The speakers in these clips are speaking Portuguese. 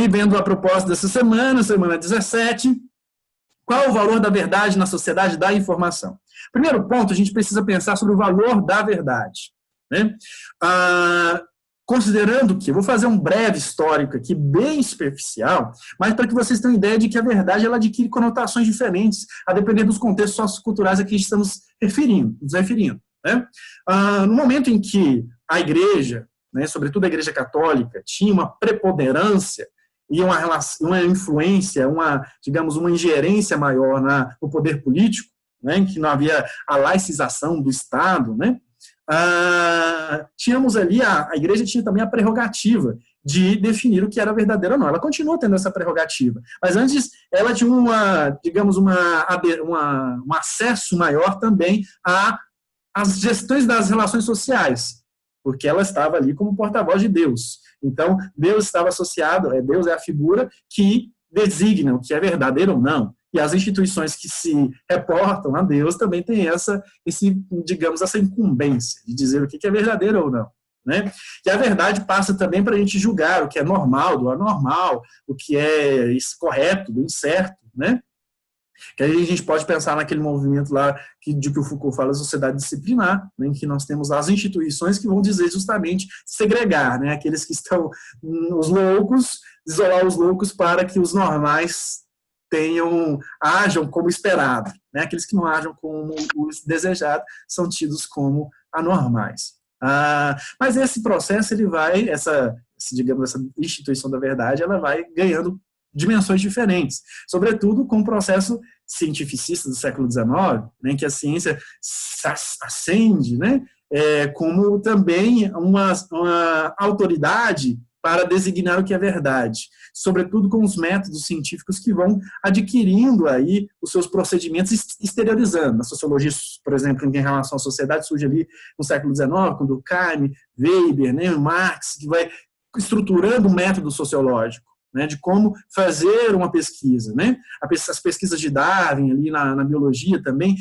E vendo a proposta dessa semana, semana 17, qual o valor da verdade na sociedade da informação? Primeiro ponto, a gente precisa pensar sobre o valor da verdade, né? Considerando que, eu vou fazer um breve histórico aqui, bem superficial, mas para que vocês tenham ideia de que a verdade ela adquire conotações diferentes, a depender dos contextos socioculturais a que estamos nos referindo. Né? No momento em que a igreja, né, sobretudo a igreja católica, tinha uma preponderância e uma influência, digamos, uma ingerência maior no poder político, né, em que não havia a laicização do Estado, né, tínhamos ali, a igreja tinha também a prerrogativa de definir o que era verdadeiro ou não. Ela continua tendo essa prerrogativa, mas antes ela tinha um acesso maior também às gestões das relações sociais, porque ela estava ali como porta-voz de Deus. Então, Deus estava associado, Deus é a figura que designa o que é verdadeiro ou não. E as instituições que se reportam a Deus também têm essa incumbência de dizer o que é verdadeiro ou não. Né? E a verdade passa também para a gente julgar o que é normal do anormal, o que é correto do incerto. Né? Que aí a gente pode pensar naquele movimento lá de que o Foucault fala, sociedade disciplinar, né, em que nós temos as instituições que vão dizer justamente segregar, né, aqueles que estão os loucos, isolar os loucos para que os normais ajam como esperado, né? Aqueles que não ajam como o desejado são tidos como anormais. Mas esse processo, essa instituição da verdade, ela vai ganhando dimensões diferentes, sobretudo com o processo cientificista do século XIX, né, em que a ciência ascende, né, como também uma autoridade para designar o que é verdade, sobretudo com os métodos científicos que vão adquirindo aí os seus procedimentos, exteriorizando. Na sociologia, por exemplo, em relação à sociedade, surge ali no século XIX, com Durkheim, Weber, né, Marx, que vai estruturando o método sociológico, né, de como fazer uma pesquisa. Né? As pesquisas de Darwin ali na biologia também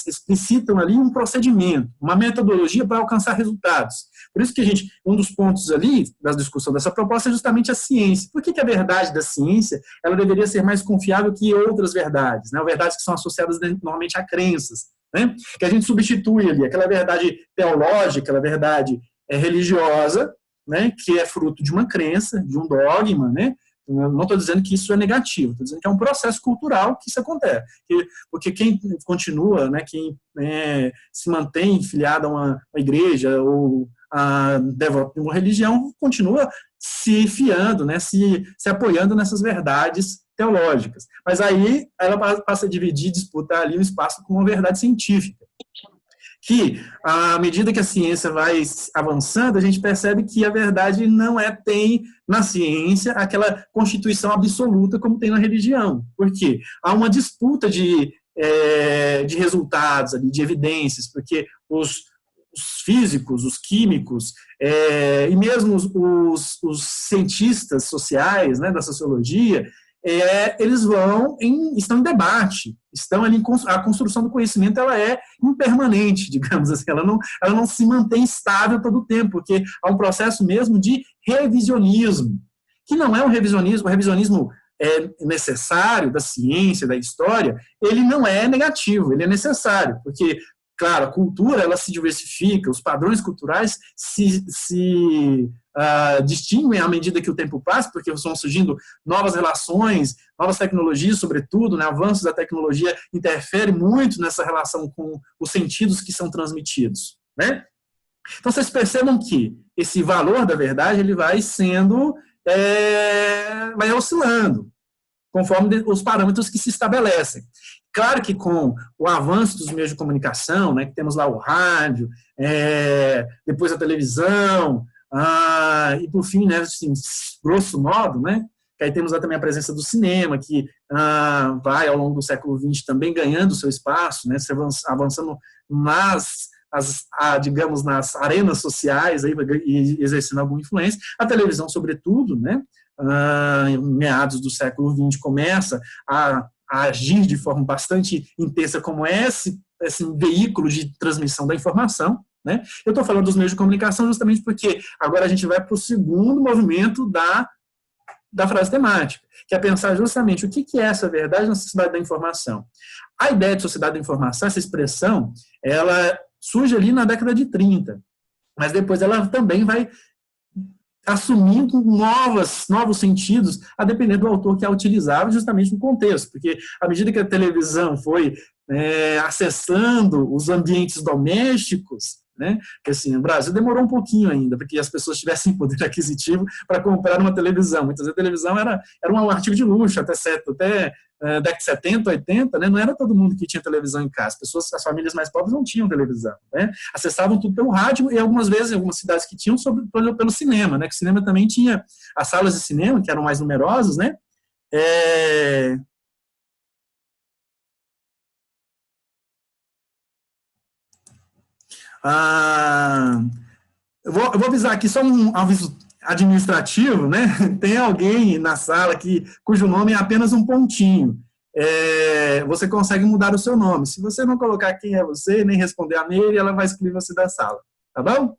explicitam ali um procedimento, uma metodologia para alcançar resultados. Por isso que um dos pontos ali da discussão dessa proposta é justamente a ciência. Por que a verdade da ciência ela deveria ser mais confiável que outras verdades? Né? Verdades que são associadas normalmente a crenças. Né? Que a gente substitui ali aquela verdade teológica, aquela verdade religiosa, né, que é fruto de uma crença, de um dogma, né? Eu não estou dizendo que isso é negativo, estou dizendo que é um processo cultural que isso acontece. Porque quem continua, né, quem se mantém filiado a uma igreja ou devoto de uma religião, continua se fiando, né, se apoiando nessas verdades teológicas. Mas aí ela passa a dividir, disputar ali um espaço com uma verdade científica. Que, à medida que a ciência vai avançando, a gente percebe que a verdade não tem na ciência aquela constituição absoluta como tem na religião. Por quê? Há uma disputa de resultados, de evidências, porque os físicos, os químicos, e mesmo os cientistas sociais, né, da sociologia, eles estão em debate, estão ali a construção do conhecimento ela é impermanente, digamos assim, ela não se mantém estável todo o tempo, porque há um processo mesmo de revisionismo, que não é um revisionismo, o revisionismo necessário da ciência, da história, ele não é negativo, ele é necessário, porque, claro, a cultura ela se diversifica, os padrões culturais se distinguem à medida que o tempo passa, porque vão surgindo novas relações, novas tecnologias, sobretudo, né, avanços da tecnologia interferem muito nessa relação com os sentidos que são transmitidos. Né? Então, vocês percebam que esse valor da verdade ele vai oscilando, conforme os parâmetros que se estabelecem. Claro que com o avanço dos meios de comunicação, né, que temos lá o rádio, depois a televisão, e por fim, né, assim, grosso modo, né, que aí temos lá também a presença do cinema, que vai ao longo do século XX também ganhando seu espaço, né, avançando digamos, nas arenas sociais aí, e exercendo alguma influência. A televisão, sobretudo, né, em meados do século XX, começa a agir de forma bastante intensa como esse veículo de transmissão da informação. Né? Eu estou falando dos meios de comunicação justamente porque agora a gente vai para o segundo movimento da frase temática, que é pensar justamente o que é essa verdade na sociedade da informação. A ideia de sociedade da informação, essa expressão, ela surge ali na década de 30, mas depois ela também vai assumindo novos sentidos, a depender do autor que a utilizava, justamente no contexto, porque à medida que a televisão foi acessando os ambientes domésticos, né? Porque assim, o Brasil demorou um pouquinho ainda para que as pessoas tivessem poder aquisitivo para comprar uma televisão. Muitas vezes a televisão era um artigo de luxo, até década de 70, 80, né? Não era todo mundo que tinha televisão em casa. As famílias mais pobres não tinham televisão, né? Acessavam tudo pelo rádio e algumas vezes, em algumas cidades que tinham, pelo cinema, né? Que o cinema também tinha as salas de cinema, que eram mais numerosas, né? Eu vou avisar aqui, só um aviso administrativo, né? Tem alguém na sala cujo nome é apenas um pontinho. Você consegue mudar o seu nome. Se você não colocar quem é você, nem responder a Meire, ela vai excluir você da sala. Tá bom?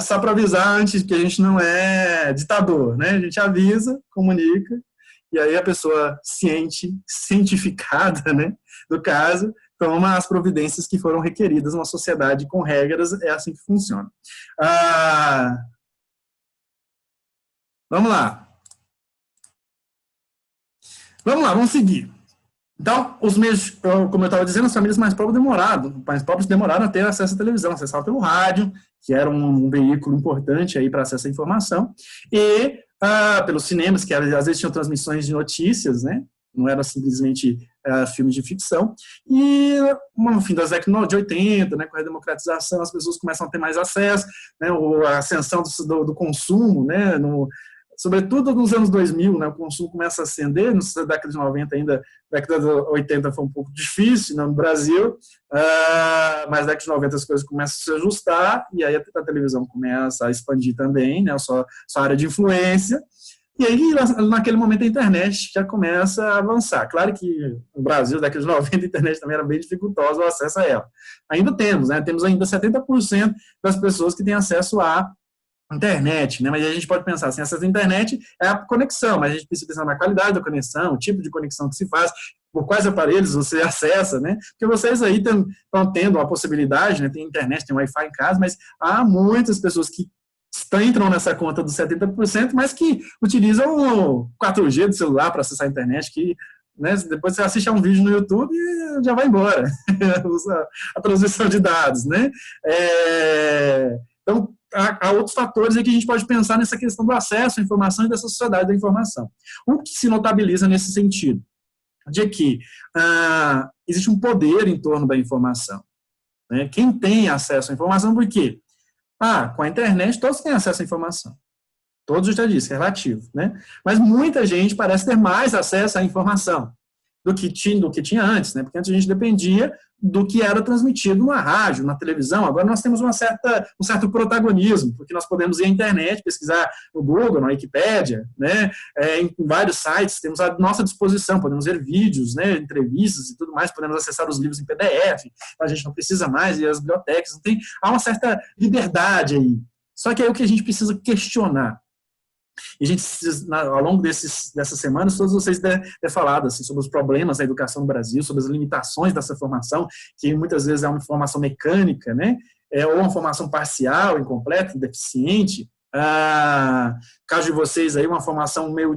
Só para avisar antes, que a gente não é ditador, né? A gente avisa, comunica, e aí a pessoa cientificada, né, do caso, toma as providências que foram requeridas numa sociedade com regras, é assim que funciona. Vamos lá. Vamos seguir. Então, os meios, como eu estava dizendo, as famílias mais pobres demoraram a ter acesso à televisão, acessavam pelo rádio, que era um veículo importante aí para acesso à informação, e pelos cinemas, que às vezes tinham transmissões de notícias, né? Não era simplesmente filmes de ficção, e no fim das décadas de 80, né, com a democratização, as pessoas começam a ter mais acesso, né, a ascensão do consumo, né, sobretudo nos anos 2000, né, o consumo começa a ascender, na década de 90 ainda, década de 80 foi um pouco difícil, né, no Brasil, mas na década de 90 as coisas começam a se ajustar, e aí a televisão começa a expandir também, né, sua área de influência, e aí, naquele momento, a internet já começa a avançar. Claro que no Brasil, na década de 90, a internet também era bem dificultosa o acesso a ela. Ainda temos, né? Temos ainda 70% das pessoas que têm acesso à internet, né? Mas a gente pode pensar assim, acesso à internet é a conexão, mas a gente precisa pensar na qualidade da conexão, o tipo de conexão que se faz, por quais aparelhos você acessa, né? Porque vocês aí estão tendo a possibilidade, né? Tem internet, tem Wi-Fi em casa, mas há muitas pessoas que entram nessa conta dos 70%, mas que utilizam o 4G do celular para acessar a internet, que, né, depois você assiste a um vídeo no YouTube e já vai embora, a transmissão de dados, né? Então, há outros fatores aí que a gente pode pensar nessa questão do acesso à informação e dessa sociedade da informação. O que se notabiliza nesse sentido? De que existe um poder em torno da informação, né? Quem tem acesso à informação, por quê? Com a internet todos têm acesso à informação. Todos, já disse, é relativo, né? Mas muita gente parece ter mais acesso à informação do que tinha antes, né? Porque antes a gente dependia do que era transmitido na rádio, na televisão. Agora nós temos um certo protagonismo, porque nós podemos ir à internet, pesquisar no Google, na Wikipédia, né? Em vários sites, temos à nossa disposição, podemos ver vídeos, né? Entrevistas e tudo mais, podemos acessar os livros em PDF, a gente não precisa mais ir às bibliotecas, há uma certa liberdade aí. Só que é o que a gente precisa questionar. E a gente, ao longo dessas semanas, todos vocês devem ter falado assim, sobre os problemas da educação no Brasil, sobre as limitações dessa formação, que muitas vezes é uma formação mecânica, né? Ou uma formação parcial, incompleta, deficiente. Caso de vocês aí, uma formação meio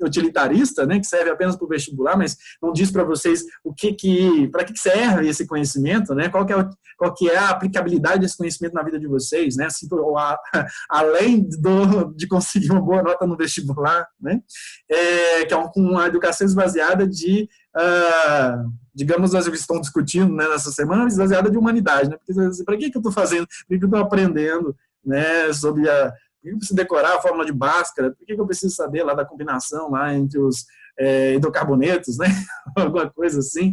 utilitarista, né, que serve apenas para o vestibular, mas não diz para vocês para que serve esse conhecimento, né, qual que é a aplicabilidade desse conhecimento na vida de vocês, né, assim, além de conseguir uma boa nota no vestibular, né, que é uma educação esvaziada de digamos, nós estamos discutindo, né, nessa semana, esvaziada de humanidade, né, porque para que eu estou fazendo, por que eu estou aprendendo, né, sobre por que eu preciso decorar a fórmula de Bhaskara? Por que eu preciso saber lá da combinação lá entre os hidrocarbonetos, né? Alguma coisa assim.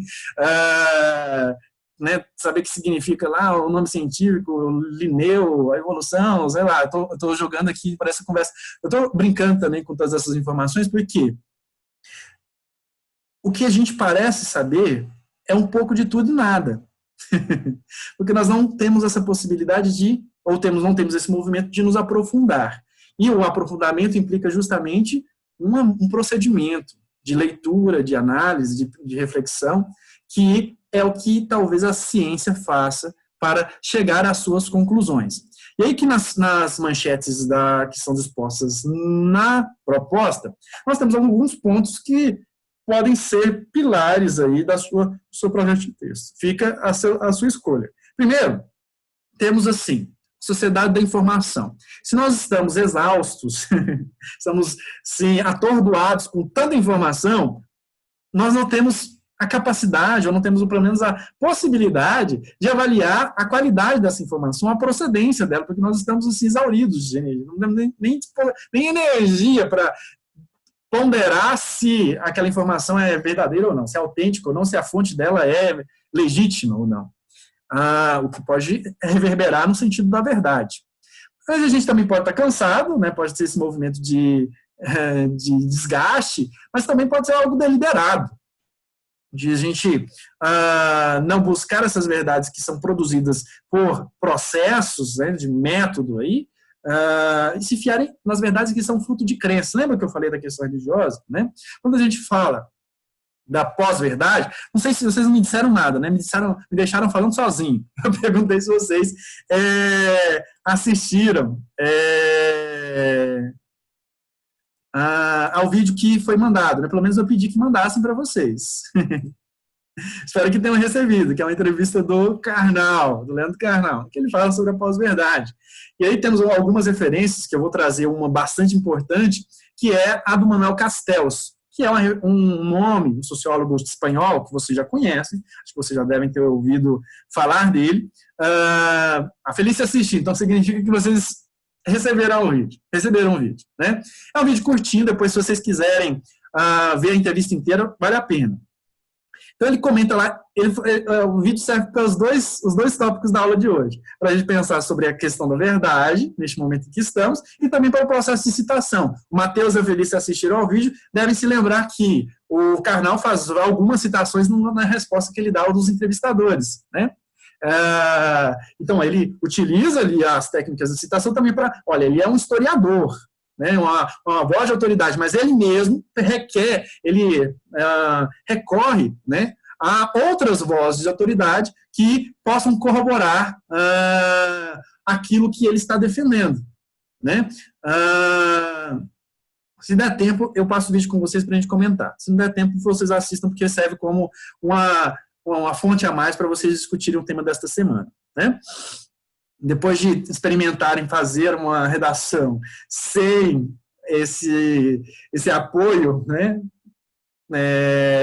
Né? Saber o que significa lá o nome científico, Linneu, a evolução, sei lá. Eu estou jogando aqui para essa conversa. Eu estou brincando também com todas essas informações, porque o que a gente parece saber é um pouco de tudo e nada. Porque nós não temos essa possibilidade não temos esse movimento de nos aprofundar. E o aprofundamento implica justamente um procedimento de leitura, de análise, de reflexão, que é o que talvez a ciência faça para chegar às suas conclusões. E aí que nas manchetes que são dispostas na proposta, nós temos alguns pontos que podem ser pilares aí do seu projeto de texto. Fica a sua escolha. Primeiro, temos assim, sociedade da informação. Se nós estamos exaustos, estamos sim, atordoados com tanta informação, nós não temos a capacidade, ou não temos pelo menos a possibilidade de avaliar a qualidade dessa informação, a procedência dela, porque nós estamos assim, exauridos de energia, não temos nem energia para ponderar se aquela informação é verdadeira ou não, se é autêntica ou não, se a fonte dela é legítima ou não. O que pode reverberar no sentido da verdade. Mas a gente também pode estar cansado, né? Pode ser esse movimento de desgaste, mas também pode ser algo deliberado, de a gente não buscar essas verdades que são produzidas por processos, né, de método aí, e se fiarem nas verdades que são fruto de crença. Lembra que eu falei da questão religiosa? Né? Quando a gente fala da pós-verdade, não sei se vocês não me disseram nada, né? Me deixaram falando sozinho. Eu perguntei se vocês assistiram ao vídeo que foi mandado, né? Pelo menos eu pedi que mandassem para vocês. Espero que tenham recebido, que é uma entrevista do Karnal, do Leandro Karnal, que ele fala sobre a pós-verdade. E aí temos algumas referências, que eu vou trazer uma bastante importante, que é a do Manuel Castells, que é um nome, um sociólogo espanhol, que vocês já conhecem, acho que vocês já devem ter ouvido falar dele. A Felícia assistiu, então significa que vocês receberam o vídeo, né? É um vídeo curtinho, depois se vocês quiserem ver a entrevista inteira, vale a pena. Então ele comenta lá, o vídeo serve para os dois tópicos da aula de hoje, para a gente pensar sobre a questão da verdade, neste momento em que estamos, e também para o processo de citação. O Matheus e a Felícia assistiram ao vídeo, devem se lembrar que o Karnal faz algumas citações na resposta que ele dá aos entrevistadores, né? Então ele utiliza ali as técnicas de citação também para, olha, ele é um historiador, né, uma voz de autoridade, mas ele mesmo recorre, né, a outras vozes de autoridade que possam corroborar aquilo que ele está defendendo. Né? Se der tempo, eu passo o vídeo com vocês para a gente comentar. Se não der tempo, vocês assistam, porque serve como uma fonte a mais para vocês discutirem o tema desta semana. Né? Depois de experimentarem fazer uma redação sem esse apoio, né,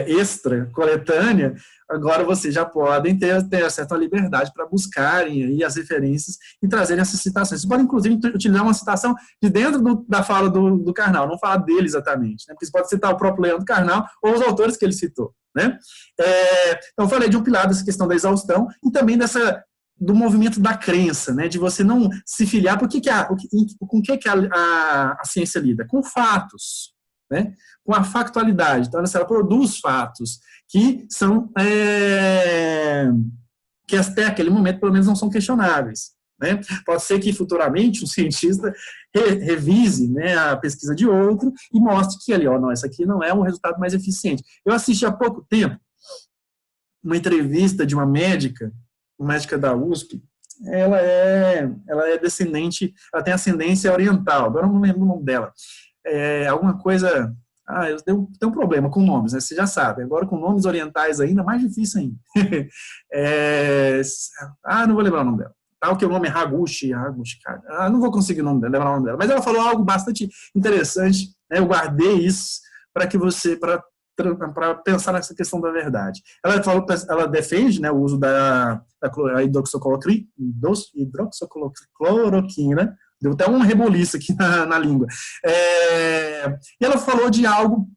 extra, coletânea, agora vocês já podem ter certa liberdade para buscarem aí as referências e trazerem essas citações. Vocês podem, inclusive, utilizar uma citação de dentro da fala do Karnal, não falar dele exatamente, né, porque você pode citar o próprio Leandro Karnal ou os autores que ele citou. Né? Então, eu falei de um pilar dessa questão da exaustão e também do movimento da crença, né, de você não se filiar, com o que a ciência lida? Com fatos, né, com a factualidade. Então, ela produz fatos que são, que até aquele momento, pelo menos, não são questionáveis. Né? Pode ser que futuramente um cientista revise, né, a pesquisa de outro e mostre que ali, não, essa aqui não é um resultado mais eficiente. Eu assisti há pouco tempo uma entrevista de uma médica da USP, ela é descendente, ela tem ascendência oriental, agora eu não lembro o nome dela. Alguma coisa... eu tenho um problema com nomes, né? Você já sabe. Agora com nomes orientais ainda, mais difícil ainda. Não vou lembrar o nome dela. Tal que o nome é Haguchi, cara. Não vou conseguir lembrar o nome dela. Mas ela falou algo bastante interessante, né? Eu guardei isso para pensar nessa questão da verdade. Ela defende, né, o uso da hidroxicloroquina, deu até um reboliço aqui na língua. E ela falou de algo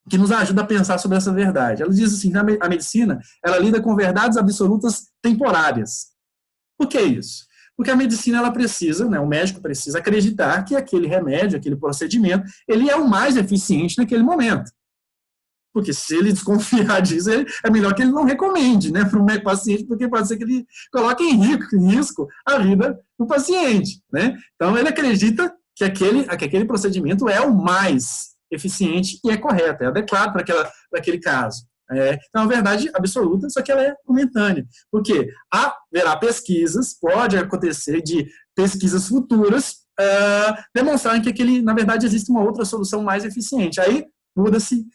que nos ajuda a pensar sobre essa verdade. Ela diz assim, que a medicina, ela lida com verdades absolutas temporárias. Por que isso? Porque a medicina, ela precisa, né, o médico precisa acreditar que aquele remédio, aquele procedimento, ele é o mais eficiente naquele momento. Porque se ele desconfiar disso, é melhor que ele não recomende, né, para um paciente, porque pode ser que ele coloque em risco a vida do paciente. Né? Então, ele acredita que aquele procedimento é o mais eficiente e é correto, é adequado para aquele caso. Então, é uma verdade absoluta, só que ela é momentânea. Porque haverá pesquisas, pode acontecer de pesquisas futuras demonstrarem que na verdade, existe uma outra solução mais eficiente. Aí, muda-se.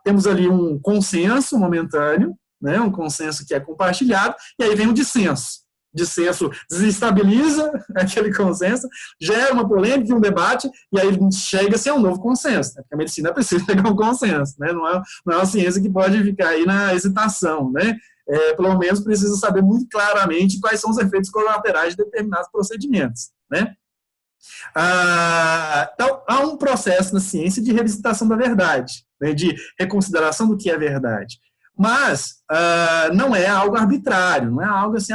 Temos ali um consenso momentâneo, né, um consenso que é compartilhado, e aí vem o dissenso. Dissenso desestabiliza aquele consenso, gera uma polêmica e um debate, e aí chega-se a um novo consenso, né? Porque a medicina precisa chegar a um consenso, né? Não é uma ciência que pode ficar aí na hesitação, né? Pelo menos precisa saber muito claramente quais são os efeitos colaterais de determinados procedimentos, né? Então, há um processo na ciência de revisitação da verdade, né? De reconsideração do que é verdade. Mas não é algo arbitrário, não é algo assim,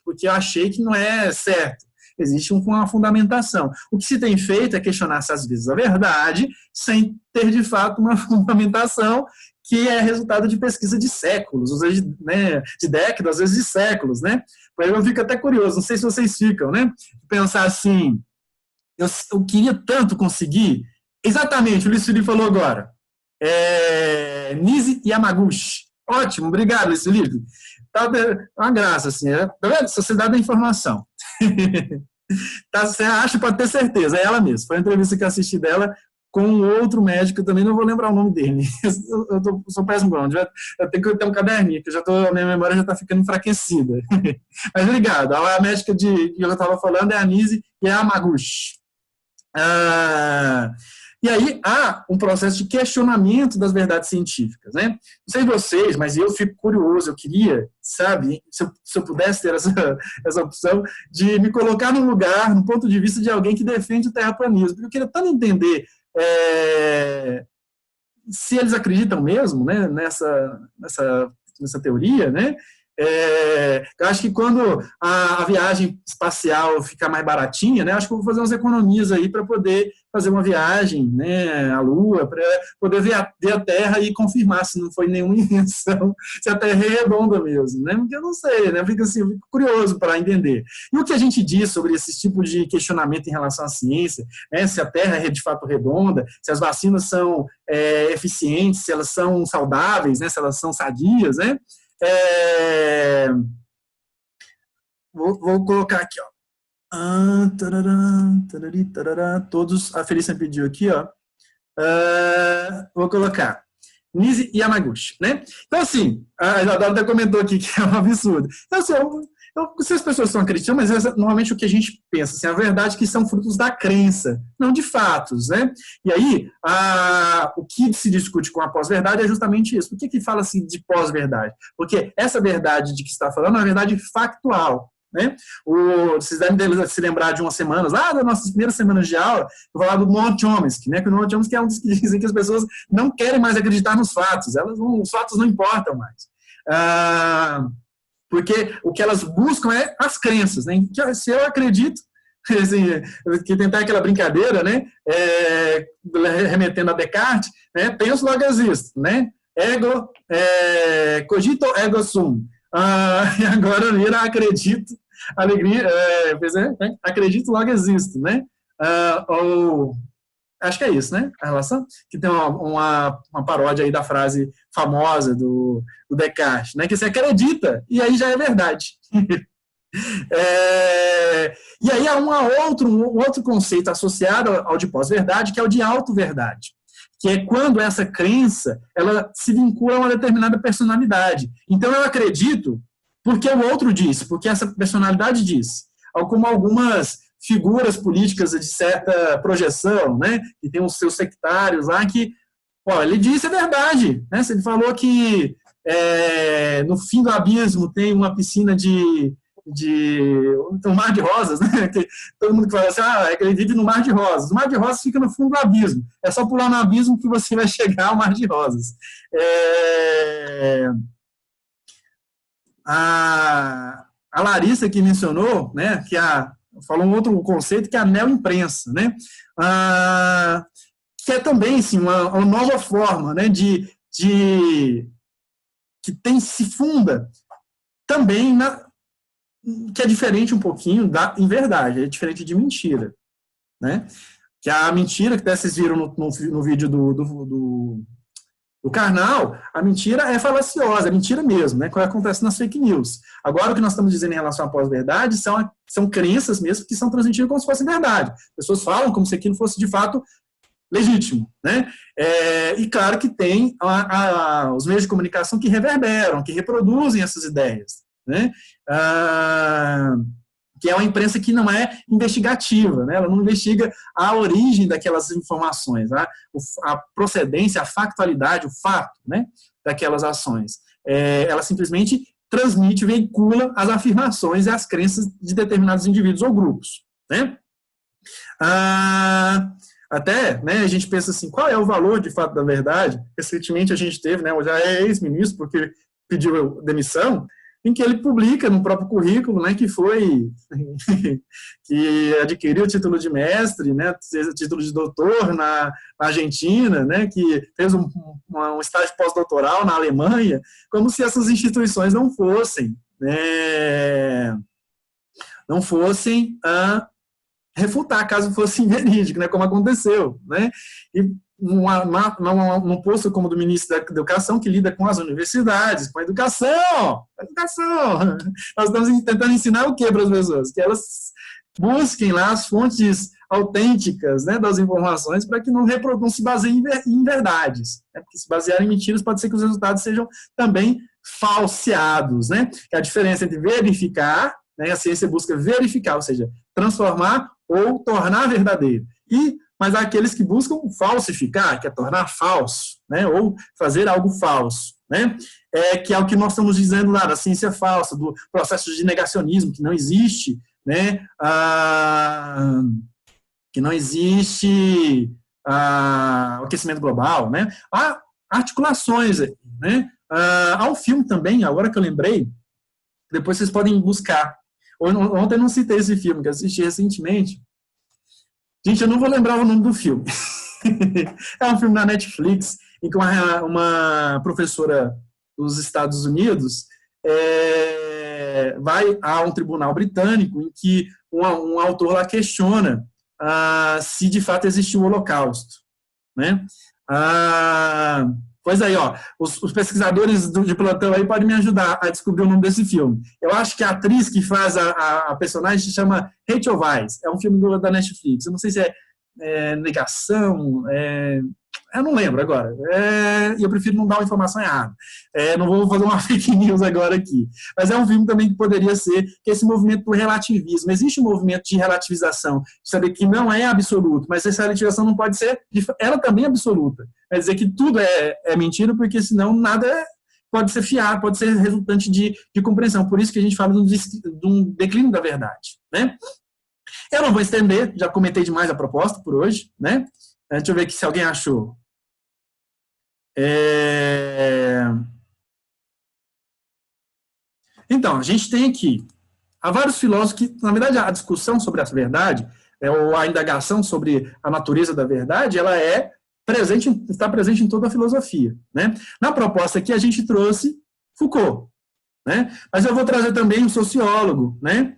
porque eu achei que não é certo. Existe uma fundamentação. O que se tem feito é questionar-se, às vezes, a verdade, sem ter, de fato, uma fundamentação que é resultado de pesquisa de séculos, às vezes, né, de décadas, às vezes de séculos. Né? Eu fico até curioso, não sei se vocês ficam, né? Pensar assim, eu queria tanto conseguir, exatamente, o Luiz Felipe falou agora, Nise Yamaguchi. Ótimo, obrigado, Luiz Felipe. Tá uma graça, assim, tá vendo? Sociedade da Informação. Você acha, pode ter certeza, é ela mesma. Foi a entrevista que eu assisti dela com um outro médico, eu também não vou lembrar o nome dele. Eu sou péssimo com o nome. Eu tenho que ter um caderninho, que a minha memória já está ficando enfraquecida. Mas obrigado. A médica que eu estava falando é a Nise Yamaguchi. E aí há um processo de questionamento das verdades científicas, né? Não sei vocês, mas eu fico curioso, eu queria, sabe, se eu pudesse ter essa opção de me colocar no lugar, no ponto de vista de alguém que defende o terraplanismo, porque eu queria tanto entender se eles acreditam mesmo, né, nessa teoria, né? Eu acho que quando a viagem espacial ficar mais baratinha, né, acho que eu vou fazer umas economias aí para poder fazer uma viagem, né, à Lua, para poder ver a Terra e confirmar se não foi nenhuma invenção, se a Terra é redonda mesmo, né, porque eu não sei, né, fico curioso para entender. E o que a gente diz sobre esse tipo de questionamento em relação à ciência, né, se a Terra é de fato redonda, se as vacinas são eficientes, se elas são saudáveis, né, se elas são sadias, né? Vou colocar aqui, ó. Todos, a Felícia pediu aqui, ó. Vou colocar Nise Yamaguchi, né? Então, assim, a Isadora até comentou aqui que é um absurdo. Então, assim, se as pessoas estão acreditando, mas normalmente o que a gente pensa, assim, a verdade é que são frutos da crença, não de fatos, né? E aí, o que se discute com a pós-verdade é justamente isso. Por que fala assim de pós-verdade? Porque essa verdade de que está falando é uma verdade factual, né? Vocês devem se lembrar de umas semanas, lá das nossas primeiras semanas de aula, eu falava do Noam Chomsky, né? Que o Noam Chomsky é um dos que dizem que as pessoas não querem mais acreditar nos fatos, os fatos não importam mais. Porque o que elas buscam é as crenças, né? Se eu acredito, assim, que tentar aquela brincadeira, né? Remetendo a Descartes, né? Penso, logo existo, né? Ego, cogito, ergo sum. E agora vira acredito, alegria, acredito, logo existo, né? Acho que é isso, né? A relação, que tem uma paródia aí da frase famosa do Descartes, né? Que você acredita, e aí já é verdade. E aí há um outro conceito associado ao de pós-verdade, que é o de auto-verdade, que é quando essa crença ela se vincula a uma determinada personalidade. Então eu acredito porque o outro disse, porque essa personalidade disse. Como algumas figuras políticas de certa projeção, né, que tem os seus sectários lá, que, ele disse é verdade, né, se ele falou que no fim do abismo tem uma piscina um mar de rosas, né, que todo mundo fala assim, ele vive no mar de rosas. O mar de rosas fica no fundo do abismo, é só pular no abismo que você vai chegar ao mar de rosas. A Larissa que mencionou, né, que falou um outro conceito que é a neoimprensa, né, que é também assim, uma nova forma, né, que se funda também que é diferente um pouquinho em verdade, é diferente de mentira. né? Que a mentira, que até vocês viram no vídeo do Karnal, a mentira é falaciosa, é mentira mesmo, né? Que acontece nas fake news. Agora, o que nós estamos dizendo em relação à pós-verdade são crenças mesmo que são transmitidas como se fossem verdade. As pessoas falam como se aquilo fosse, de fato, legítimo, né? E claro que tem os meios de comunicação que reverberam, que reproduzem essas ideias, né? Que é uma imprensa que não é investigativa, né? Ela não investiga a origem daquelas informações, a procedência, a factualidade, o fato, né, daquelas ações. Ela simplesmente transmite, veicula as afirmações e as crenças de determinados indivíduos ou grupos, né? Até, né, a gente pensa assim, qual é o valor de fato da verdade? Recentemente a gente teve, né, já é ex-ministro, porque pediu demissão, em que ele publica no próprio currículo, né, que adquiriu o título de mestre, né, título de doutor na Argentina, né, que fez um estágio pós-doutoral na Alemanha, como se essas instituições não fossem refutar, caso fosse verídico, né, como aconteceu, né, e num posto como do ministro da Educação, que lida com as universidades, com a educação, nós estamos tentando ensinar o que para as pessoas? Que elas busquem lá as fontes autênticas, né, das informações, para que não se baseiem em verdades, né, porque se basearem em mentiras, pode ser que os resultados sejam também falseados, né, que a diferença entre verificar, né, a ciência busca verificar, ou seja, transformar ou tornar verdadeiro, mas há aqueles que buscam falsificar, que é tornar falso, né, ou fazer algo falso, né, que é o que nós estamos dizendo lá da ciência falsa, do processo de negacionismo, que não existe, né, o aquecimento global, né, há articulações, né, há um filme também, agora que eu lembrei, depois vocês podem buscar. Ontem eu não citei esse filme, que eu assisti recentemente. Gente, eu não vou lembrar o nome do filme. É um filme na Netflix, em que uma professora dos Estados Unidos vai a um tribunal britânico em que um autor lá questiona se de fato existiu o Holocausto, né? Pois aí, ó, os pesquisadores de plantão aí podem me ajudar a descobrir o nome desse filme. Eu acho que a atriz que faz a personagem se chama Rachel Weisz. É um filme da Netflix. Eu não sei se é negação, eu não lembro agora. E eu prefiro não dar uma informação errada. Não vou fazer uma fake news agora aqui. Mas é um filme também que poderia ser que esse movimento do relativismo. Existe um movimento de relativização, de saber que não é absoluto, mas essa relativização não pode ser, ela também é absoluta. Quer dizer que tudo é mentira, porque senão nada pode ser fiado, pode ser resultante de compreensão. Por isso que a gente fala de um declínio da verdade, né? Eu não vou estender, já comentei demais a proposta por hoje, né? Deixa eu ver aqui se alguém achou. Então, a gente tem aqui, há vários filósofos que, na verdade, a discussão sobre a verdade, ou a indagação sobre a natureza da verdade, ela está presente em toda a filosofia, né? Na proposta aqui, a gente trouxe Foucault, né? Mas eu vou trazer também um sociólogo, né?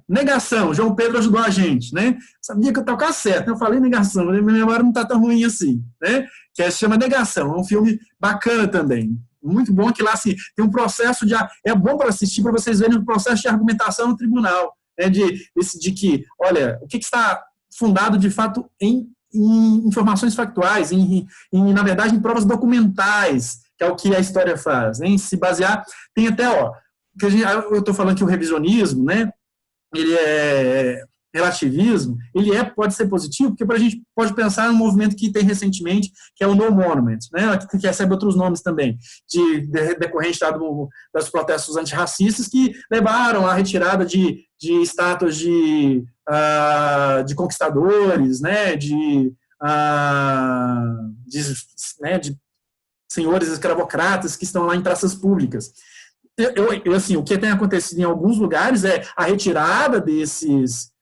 Negação, João Pedro ajudou a gente, né? Sabia que eu estava certo, eu falei negação, mas minha memória não está tão ruim assim, né? Que se chama Negação, é um filme bacana também, muito bom, que lá assim, tem um processo é bom para assistir, para vocês verem o processo de argumentação no tribunal, né? De que, olha, o que está fundado de fato em informações factuais, na verdade, em provas documentais, que é o que a história faz, né? Em se basear, tem até, eu estou falando que o revisionismo, né, ele relativismo, pode ser positivo, porque a gente pode pensar num movimento que tem recentemente, que é o No Monument, né, que recebe outros nomes também, decorrente dos protestos antirracistas que levaram à retirada de estátuas de conquistadores, né, de senhores escravocratas que estão lá em praças públicas. Assim, o que tem acontecido em alguns lugares é a retirada desses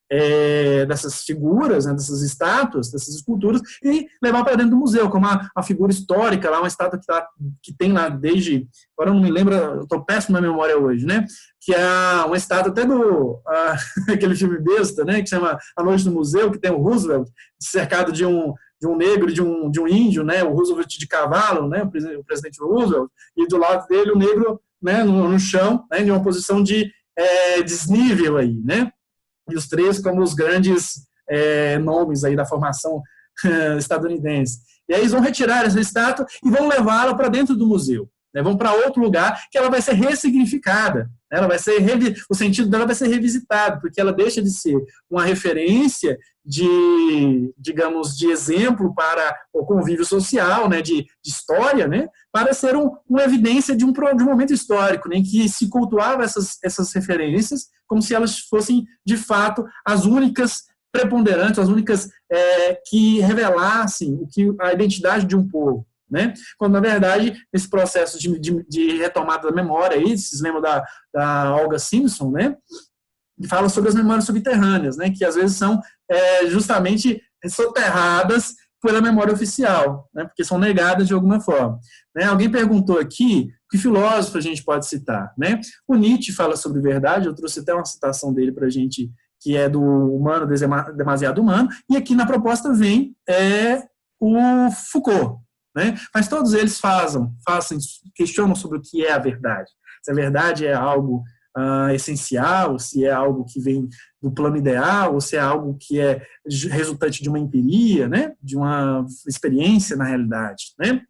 dessas figuras, né, dessas estátuas, dessas esculturas, e levar para dentro do museu, como a figura histórica, lá, uma estátua que tem lá desde, agora eu não me lembro, eu estou péssimo na memória hoje, né, que é uma estátua até do aquele filme besta, né, que chama A Noite no Museu, que tem o Roosevelt cercado de um negro e de um índio, né, o Roosevelt de cavalo, né, o presidente Roosevelt, e do lado dele o negro, né, no chão, né, em uma posição de desnível aí, né, e os três como os grandes nomes aí da formação estadunidense. E aí eles vão retirar essa estátua e vão levá-la para dentro do museu, né, vão para outro lugar que ela vai ser ressignificada, né, ela vai ser o sentido dela vai ser revisitado, porque ela deixa de ser uma referência digamos, de exemplo para o convívio social, né, de história, né, para ser uma evidência de um momento histórico, né, em que se cultuava essas referências como se elas fossem, de fato, as únicas preponderantes, as únicas que revelassem a identidade de um povo. Né? Quando, na verdade, esse processo de retomada da memória, aí, vocês lembram da Olga Simpson, né? Que fala sobre as memórias subterrâneas, né? Que às vezes são justamente soterradas pela memória oficial, né? Porque são negadas de alguma forma. Né? Alguém perguntou aqui que filósofo a gente pode citar. Né? O Nietzsche fala sobre verdade, eu trouxe até uma citação dele para a gente, que é do Humano Demasiado Humano, e aqui na proposta vem o Foucault. Né? Mas todos eles questionam sobre o que é a verdade. Se a verdade é algo essencial, se é algo que vem do plano ideal, ou se é algo que é resultante de uma empiria, né? De uma experiência na realidade. Né?